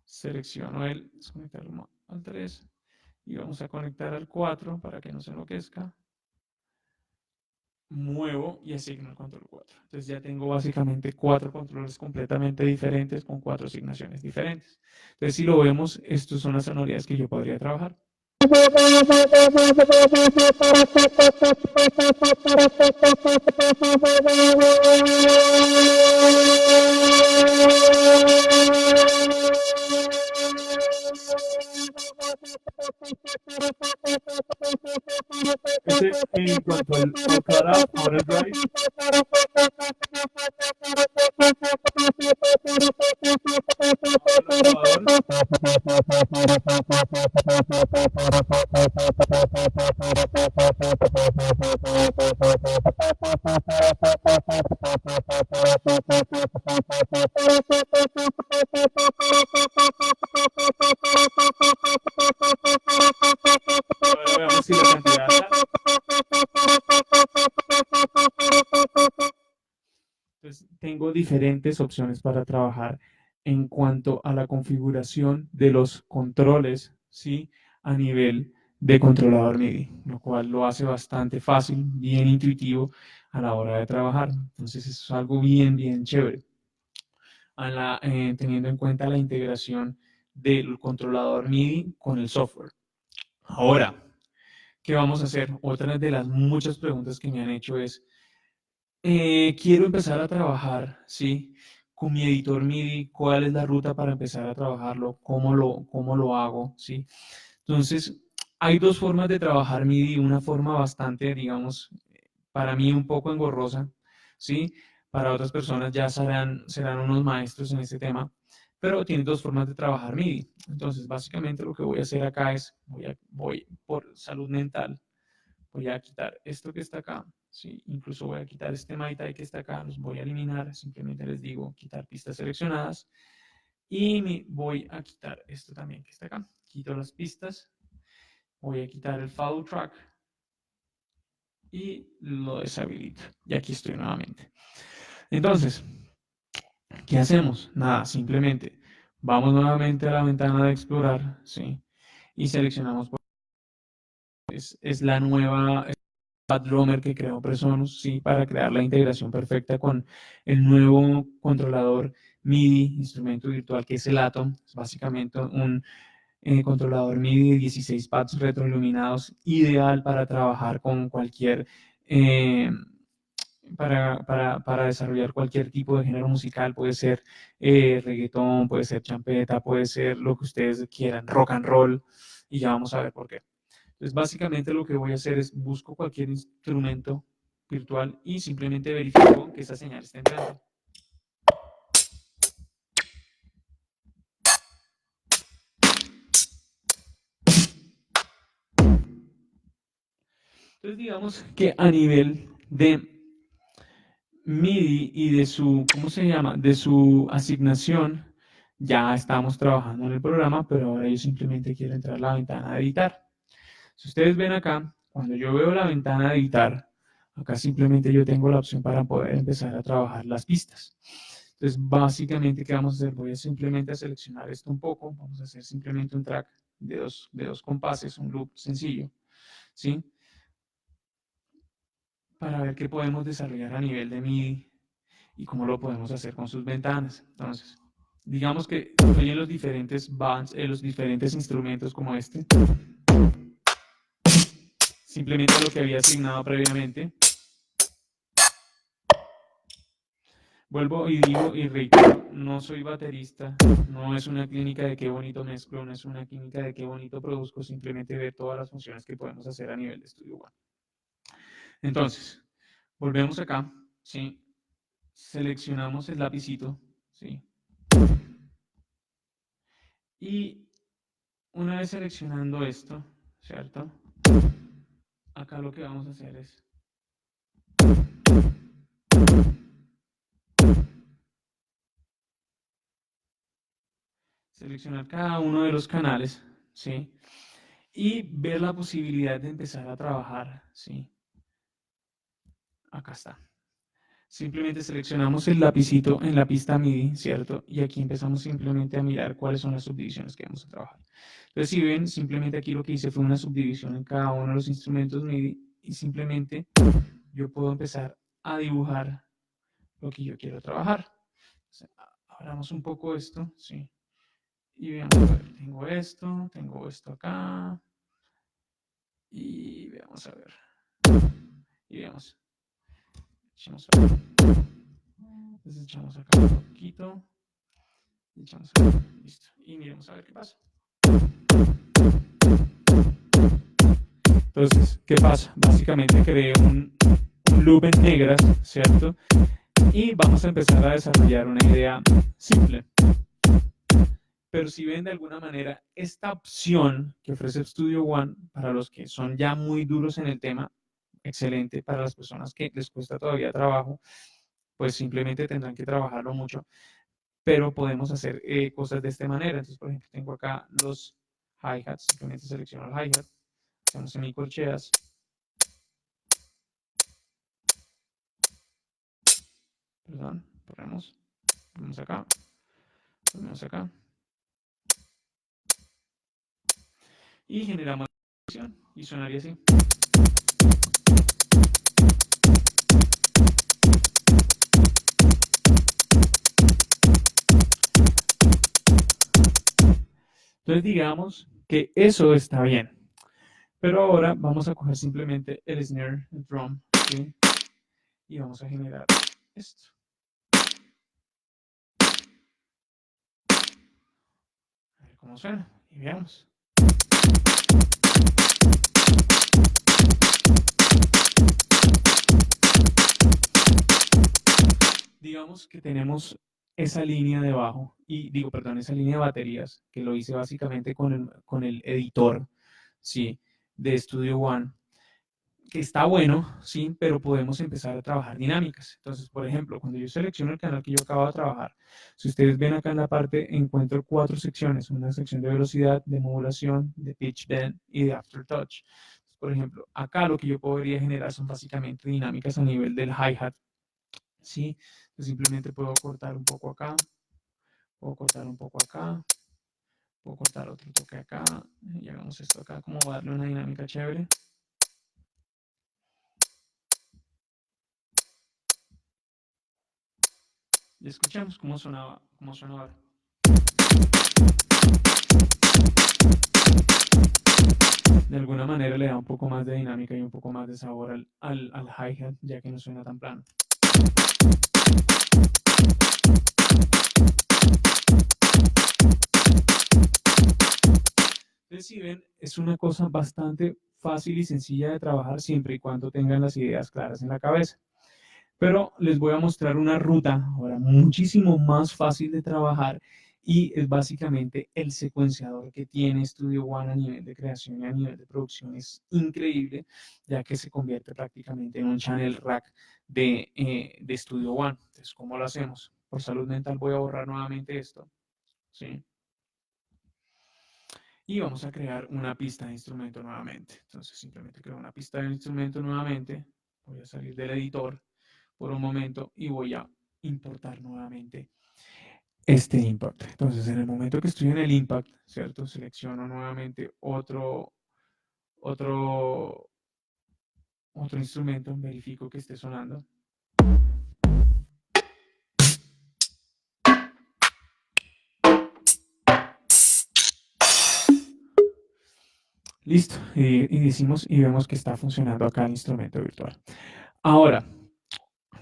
selecciono el, desconectarlo al 3, y vamos a conectar al 4 para que no se enloquezca. Muevo y asigno el control 4. Entonces ya tengo básicamente 4 controles completamente diferentes con 4 asignaciones diferentes. Entonces si lo vemos, estas son las sonoridades que yo podría trabajar. Ese en cuanto al cara, ahora el drive. Ahora veamos si la cantidad Entonces, tengo diferentes opciones para trabajar en cuanto a la configuración de los controles, ¿sí? A nivel de controlador MIDI, lo cual lo hace bastante fácil, bien intuitivo a la hora de trabajar. Entonces, eso es algo bien, bien chévere. Teniendo en cuenta la integración del controlador MIDI con el software. Ahora, ¿qué vamos a hacer? Otra de las muchas preguntas que me han hecho es, quiero empezar a trabajar, ¿sí? Con mi editor MIDI, ¿cuál es la ruta para empezar a trabajarlo? Cómo lo hago? ¿Sí? Entonces, hay dos formas de trabajar MIDI, una forma bastante, digamos, para mí un poco engorrosa, ¿sí? Para otras personas ya serán unos maestros en este tema, pero tienen dos formas de trabajar MIDI. Entonces, básicamente lo que voy a hacer acá es, voy por salud mental, voy a quitar esto que está acá, ¿sí? Incluso voy a quitar este MyTai que está acá, los voy a eliminar, simplemente les digo quitar pistas seleccionadas y voy a quitar esto también que está acá, quito las pistas, voy a quitar el follow track y lo deshabilito. Y aquí estoy nuevamente. Entonces, ¿Qué hacemos? Nada, simplemente vamos nuevamente a la ventana de explorar, ¿sí? Y seleccionamos, es la nueva Pad Drummer que creó Presonus, ¿sí? Para crear la integración perfecta con el nuevo controlador MIDI, instrumento virtual que es el Atom. Es básicamente un controlador MIDI de 16 pads retroiluminados, ideal para trabajar con cualquier, eh, para desarrollar cualquier tipo de género musical. Puede ser reggaetón, puede ser champeta, puede ser lo que ustedes quieran, rock and roll, y ya vamos a ver por qué. Entonces, básicamente lo que voy a hacer es busco cualquier instrumento virtual y simplemente verifico que esa señal está entrando. Entonces, digamos que a nivel de MIDI y de su, ¿cómo se llama? De su asignación, ya estamos trabajando en el programa, pero ahora yo simplemente quiero entrar a la ventana de editar. Si ustedes ven acá, cuando yo veo la ventana de editar, acá simplemente yo tengo la opción para poder empezar a trabajar las pistas. Entonces, básicamente, ¿qué vamos a hacer? Voy a simplemente a seleccionar esto un poco. Vamos a hacer simplemente un track de dos compases, un loop sencillo, ¿sí? Para ver qué podemos desarrollar a nivel de MIDI y cómo lo podemos hacer con sus ventanas. Entonces, digamos que estoy en los diferentes bands, en los diferentes instrumentos como este. Simplemente lo que había asignado previamente. Vuelvo y digo y reitero, no soy baterista, no es una clínica de qué bonito mezclo, no es una clínica de qué bonito produzco, simplemente ver todas las funciones que podemos hacer a nivel de Studio One. Entonces, volvemos acá, ¿sí? Seleccionamos el lapicito, ¿sí? Y una vez seleccionando esto, ¿cierto? Acá lo que vamos a hacer es seleccionar cada uno de los canales, ¿sí? Y ver la posibilidad de empezar a trabajar, ¿sí? Acá está. Simplemente seleccionamos el lapicito en la pista MIDI, ¿cierto? Y aquí empezamos simplemente a mirar cuáles son las subdivisiones que vamos a trabajar. Entonces, si ven, simplemente aquí lo que hice fue una subdivisión en cada uno de los instrumentos MIDI y simplemente yo puedo empezar a dibujar lo que yo quiero trabajar. Abramos un poco esto, ¿sí? Y veamos, a ver, tengo esto acá. Y veamos a ver. Y veamos. Echamos a ver. Entonces echamos acá un poquito. Echamos acá. Listo. Y miremos a ver qué pasa. Entonces, ¿qué pasa? Básicamente creé un loop en negras, ¿cierto? Y vamos a empezar a desarrollar una idea simple. Pero si ven de alguna manera esta opción que ofrece Studio One para los que son ya muy duros en el tema, excelente. Para las personas que les cuesta todavía trabajo, pues simplemente tendrán que trabajarlo mucho. Pero podemos hacer cosas de esta manera. Entonces, por ejemplo, tengo acá los hi-hats. Simplemente selecciono el hi-hat, hacemos semicorcheas. Perdón, ponemos acá, ponemos acá. Y generamos la canción y sonaría así. Entonces digamos que eso está bien. Pero ahora vamos a coger simplemente el snare, el drum, ¿sí? Y vamos a generar esto. A ver cómo suena y veamos. Digamos que tenemos esa línea de bajo, y digo, perdón, esa línea de baterías, que lo hice básicamente con el editor, ¿sí? De Studio One, que está bueno, sí, pero podemos empezar a trabajar dinámicas. Entonces, por ejemplo, cuando yo selecciono el canal que yo acabo de trabajar, si ustedes ven acá en la parte, encuentro 4 secciones, una sección de velocidad, de modulación, de pitch bend y de aftertouch. Por ejemplo, acá lo que yo podría generar son básicamente dinámicas a nivel del hi-hat ¿sí? Entonces simplemente puedo cortar un poco acá, puedo cortar un poco acá, puedo cortar otro toque acá, y hagamos esto acá, como darle una dinámica chévere. Y escuchemos cómo suena ahora. De alguna manera le da un poco más de dinámica y un poco más de sabor al hi-hat, ya que no suena tan plano. Entonces, si ven, es una cosa bastante fácil y sencilla de trabajar siempre y cuando tengan las ideas claras en la cabeza. Pero les voy a mostrar una ruta ahora muchísimo más fácil de trabajar y es básicamente el secuenciador que tiene Studio One a nivel de creación y a nivel de producción. Es increíble, ya que se convierte prácticamente en un channel rack de Studio One. Entonces, ¿cómo lo hacemos? Por salud mental voy a borrar nuevamente esto. ¿Sí? Y vamos a crear una pista de instrumento nuevamente. Entonces simplemente creo una pista de instrumento nuevamente. Voy a salir del editor por un momento y voy a importar nuevamente este impact. Entonces en el momento que estoy en el impact, ¿cierto? Selecciono nuevamente otro, otro instrumento, verifico que esté sonando. Listo. Y decimos y vemos que está funcionando acá el instrumento virtual. Ahora,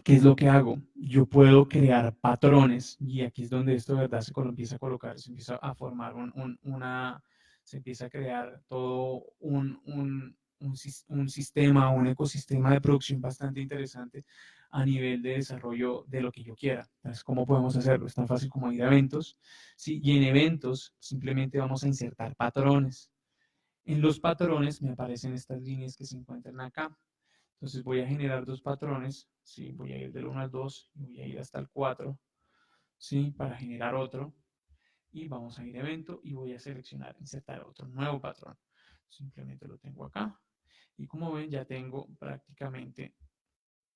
¿qué es lo que hago? Yo puedo crear patrones y aquí es donde esto de verdad se empieza a colocar, se empieza a formar se empieza a crear todo un sistema, un ecosistema de producción bastante interesante a nivel de desarrollo de lo que yo quiera. Entonces, ¿cómo podemos hacerlo? Es tan fácil como ir a eventos, ¿sí? Y en eventos simplemente vamos a insertar patrones. En los patrones me aparecen estas líneas que se encuentran acá. Entonces voy a generar dos patrones, ¿sí? Voy a ir del 1 al 2 y voy a ir hasta el 4, ¿sí? Para generar otro. Y vamos a ir a evento y voy a seleccionar, insertar otro nuevo patrón. Simplemente lo tengo acá. Y como ven, ya tengo prácticamente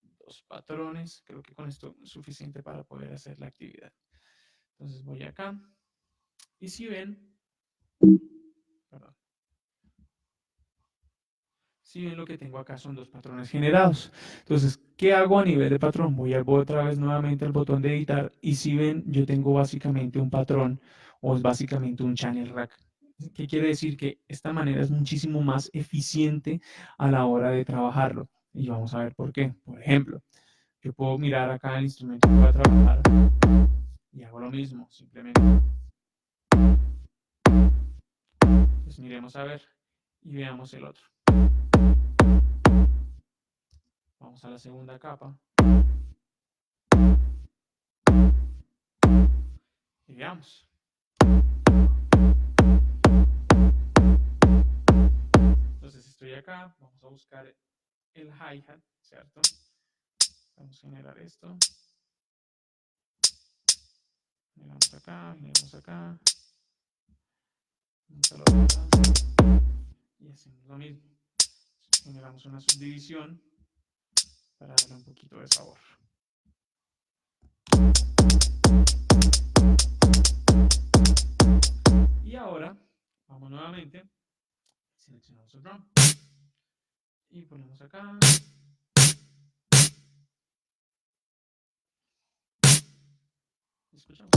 dos patrones. Creo que con esto es suficiente para poder hacer la actividad. Entonces voy acá. Y si ven, perdón, si ven lo que tengo acá son dos patrones generados. Entonces, ¿qué hago a nivel de patrón? Voy otra vez nuevamente al botón de editar y si ven, yo tengo básicamente un patrón o es básicamente un channel rack. ¿Qué quiere decir? Que esta manera es muchísimo más eficiente a la hora de trabajarlo. Y vamos a ver por qué. Por ejemplo, yo puedo mirar acá el instrumento que voy a trabajar y hago lo mismo, simplemente. Pues miremos a ver y veamos el otro. Vamos a la segunda capa. Y veamos. Entonces estoy acá, vamos a buscar el hi-hat, ¿cierto? Vamos a generar esto. Generamos acá, generamos acá. Y hacemos lo mismo. Generamos una subdivisión para darle un poquito de sabor. Y ahora, vamos nuevamente, seleccionamos el drum y ponemos acá. Escuchamos.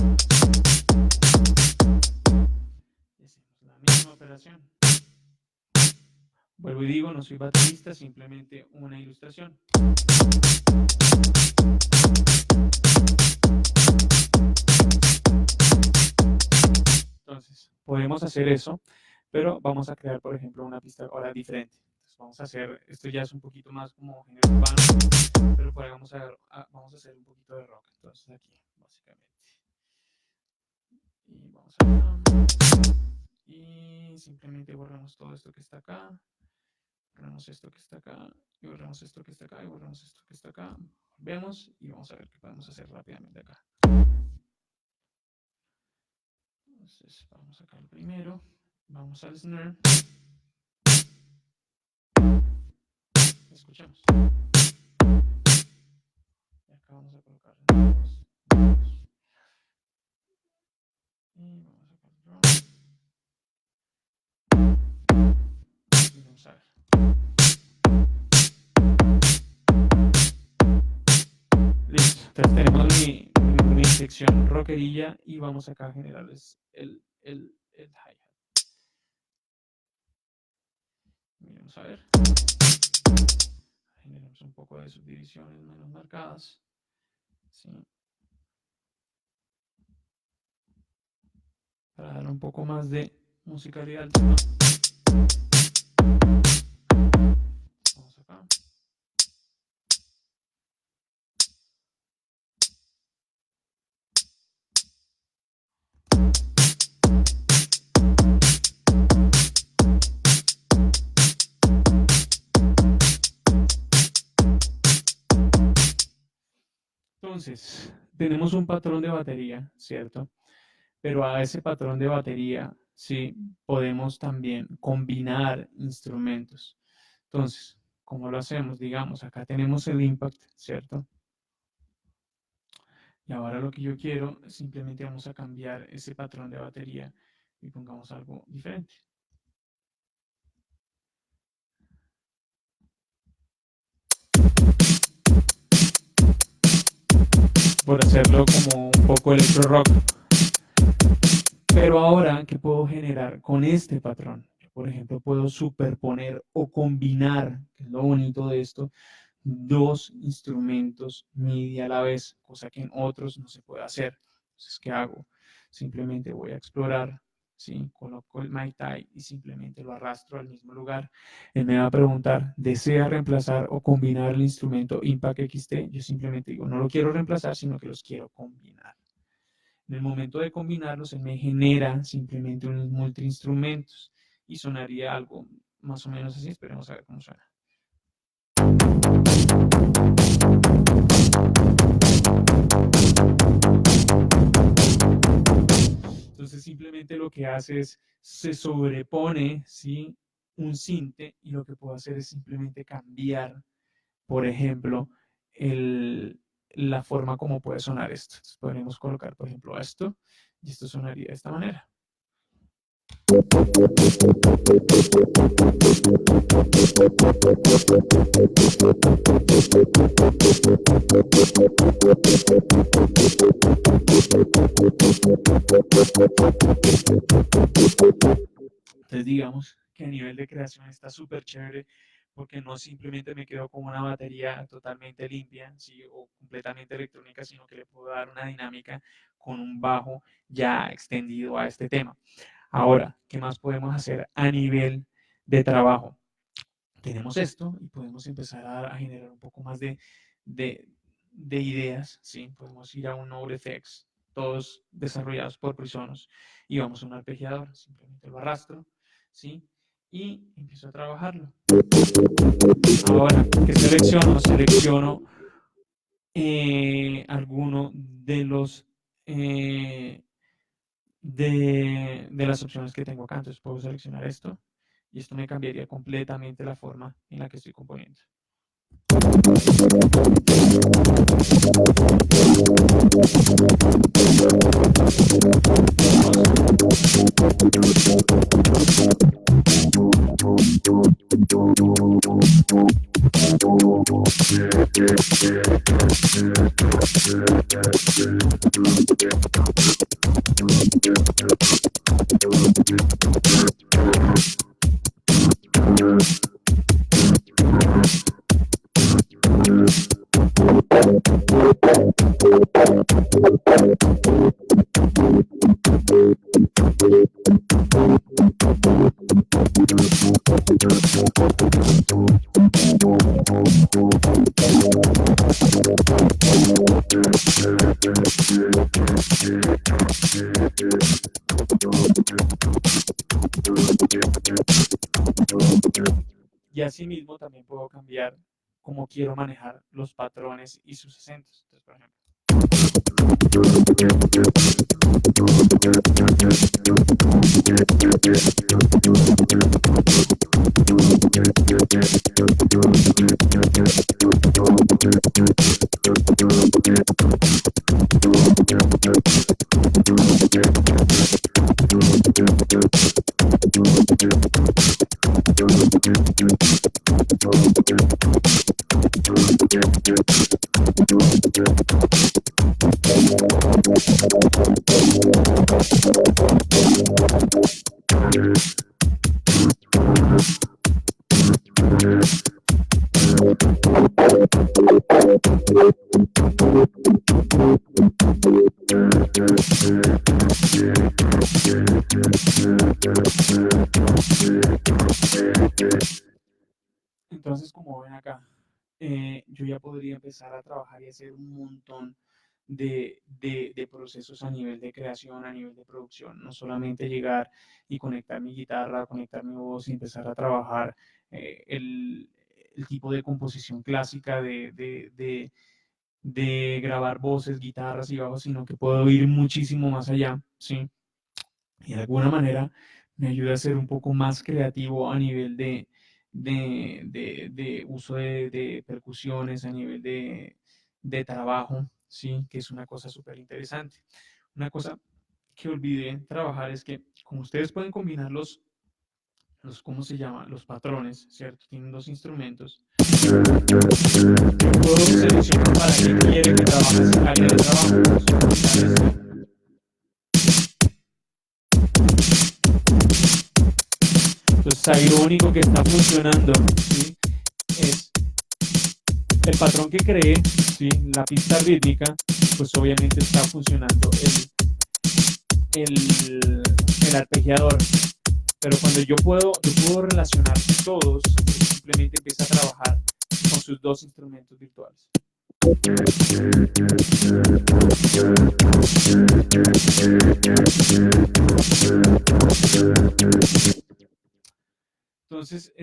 Y hacemos la misma operación. Vuelvo y digo, no soy baterista, simplemente una ilustración. Entonces, podemos hacer eso, pero vamos a crear, por ejemplo, una pista ahora diferente. Entonces, vamos a hacer, esto ya es un poquito más como género urbano, pero vamos a hacer un poquito de rock. Entonces, aquí, básicamente. Y vamos acá. Y simplemente borramos todo esto que está acá. Borramos esto que está acá. Y borramos esto que está acá. Y borramos esto que está acá. Vemos y vamos a ver qué podemos hacer rápidamente acá. Entonces, vamos acá al primero. Vamos al snare. Escuchamos. acá vamos a colocar 2, 2. Y vamos a colocar y vamos a ver. Listo. Entonces tenemos mi sección rockerilla y vamos acá a generarles el hi-hat. Vamos a ver. Generamos un poco de subdivisiones menos marcadas. ¿Sí? Para darle un poco más de musicalidad al tema. Vamos acá. Entonces, tenemos un patrón de batería, ¿cierto? Pero a ese patrón de batería, sí, podemos también combinar instrumentos. Entonces, ¿cómo lo hacemos? Digamos, acá tenemos el impact, ¿cierto? Y ahora lo que yo quiero, simplemente vamos a cambiar ese patrón de batería y pongamos algo diferente. Por hacerlo como un poco electro rock. Pero ahora, ¿qué puedo generar con este patrón? Yo, por ejemplo, puedo superponer o combinar, que es lo bonito de esto, dos instrumentos MIDI a la vez, cosa que en otros no se puede hacer. Entonces, ¿qué hago? Simplemente voy a explorar, ¿sí? Coloco el MyTie y simplemente lo arrastro al mismo lugar. Él me va a preguntar, ¿desea reemplazar o combinar el instrumento Impact XT? Yo simplemente digo, no lo quiero reemplazar, sino que los quiero combinar. En el momento de combinarlos, él me genera simplemente unos multiinstrumentos y sonaría algo más o menos así. Esperemos a ver cómo suena. Entonces simplemente lo que hace es, se sobrepone, ¿sí? Un sinte y lo que puedo hacer es simplemente cambiar, por ejemplo, la forma como puede sonar esto. Entonces podríamos colocar, por ejemplo, esto y esto sonaría de esta manera. Entonces digamos que a nivel de creación está súper chévere porque no simplemente me quedo con una batería totalmente limpia, ¿sí? O completamente electrónica, sino que le puedo dar una dinámica con un bajo ya extendido a este tema. Ahora, ¿qué más podemos hacer a nivel de trabajo? Tenemos esto y podemos empezar a generar un poco más de ideas, ¿sí? Podemos ir a un NodeFX, todos desarrollados por Presonus, y vamos a un arpegiador, simplemente lo arrastro, ¿sí? Y empiezo a trabajarlo. Ahora, ¿qué selecciono? Selecciono alguno de los de las opciones que tengo acá. Entonces puedo seleccionar esto y esto me cambiaría completamente la forma en la que estoy componiendo. Y asimismo también puedo cambiar cómo quiero manejar los patrones y sus acentos. Entonces, por ejemplo. Entonces, como ven acá, yo ya podría empezar a trabajar y hacer un montón de procesos a nivel de creación, a nivel de producción. No solamente llegar y conectar mi guitarra, conectar mi voz y empezar a trabajar el tipo de composición clásica de grabar voces, guitarras y bajos, sino que puedo ir muchísimo más allá, ¿sí? Y de alguna manera me ayuda a ser un poco más creativo a nivel de uso de percusiones, a nivel de trabajo, ¿sí? Que es una cosa súper interesante. Una cosa que olvidé trabajar es que, como ustedes pueden combinar ¿cómo se llama? Los patrones, ¿cierto? Tienen dos instrumentos. Yo puedo seleccionar para qué quiere que trabaje esa área de trabajo. Entonces ahí lo único que está funcionando, ¿sí? Es el patrón que creé, ¿sí? La pista rítmica, pues obviamente está funcionando el arpegiador. Pero cuando yo puedo relacionar todos, simplemente empieza a trabajar con sus dos instrumentos virtuales. Entonces,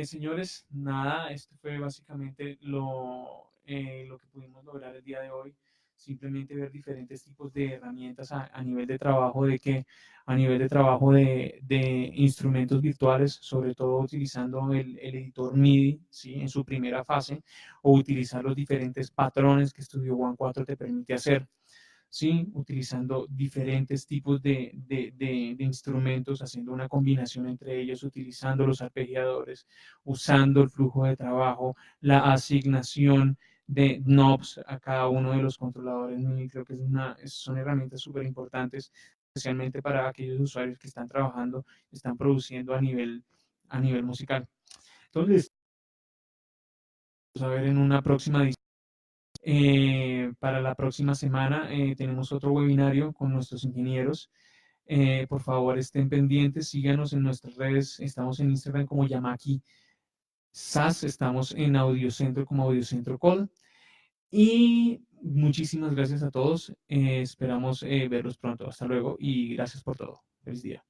señores, nada, esto fue básicamente lo que pudimos lograr el día de hoy. Simplemente ver diferentes tipos de herramientas a nivel de trabajo, a nivel de trabajo de instrumentos virtuales, sobre todo utilizando el editor MIDI, ¿sí? En su primera fase, o utilizar los diferentes patrones que Studio One 4 te permite hacer. ¿Sí? Utilizando diferentes tipos de instrumentos, haciendo una combinación entre ellos, utilizando los arpegiadores, usando el flujo de trabajo, la asignación de knobs a cada uno de los controladores MIDI. Creo que son herramientas súper importantes, especialmente para aquellos usuarios que están trabajando, están produciendo a nivel musical. Entonces, vamos a ver en una próxima edición. Para la próxima semana tenemos otro webinario con nuestros ingenieros. Por favor, estén pendientes, síganos en nuestras redes. Estamos en Instagram como Yamaki SAS, estamos en Audiocentro como Audiocentro Call. Y muchísimas gracias a todos. Esperamos verlos pronto. Hasta luego y gracias por todo. Feliz día.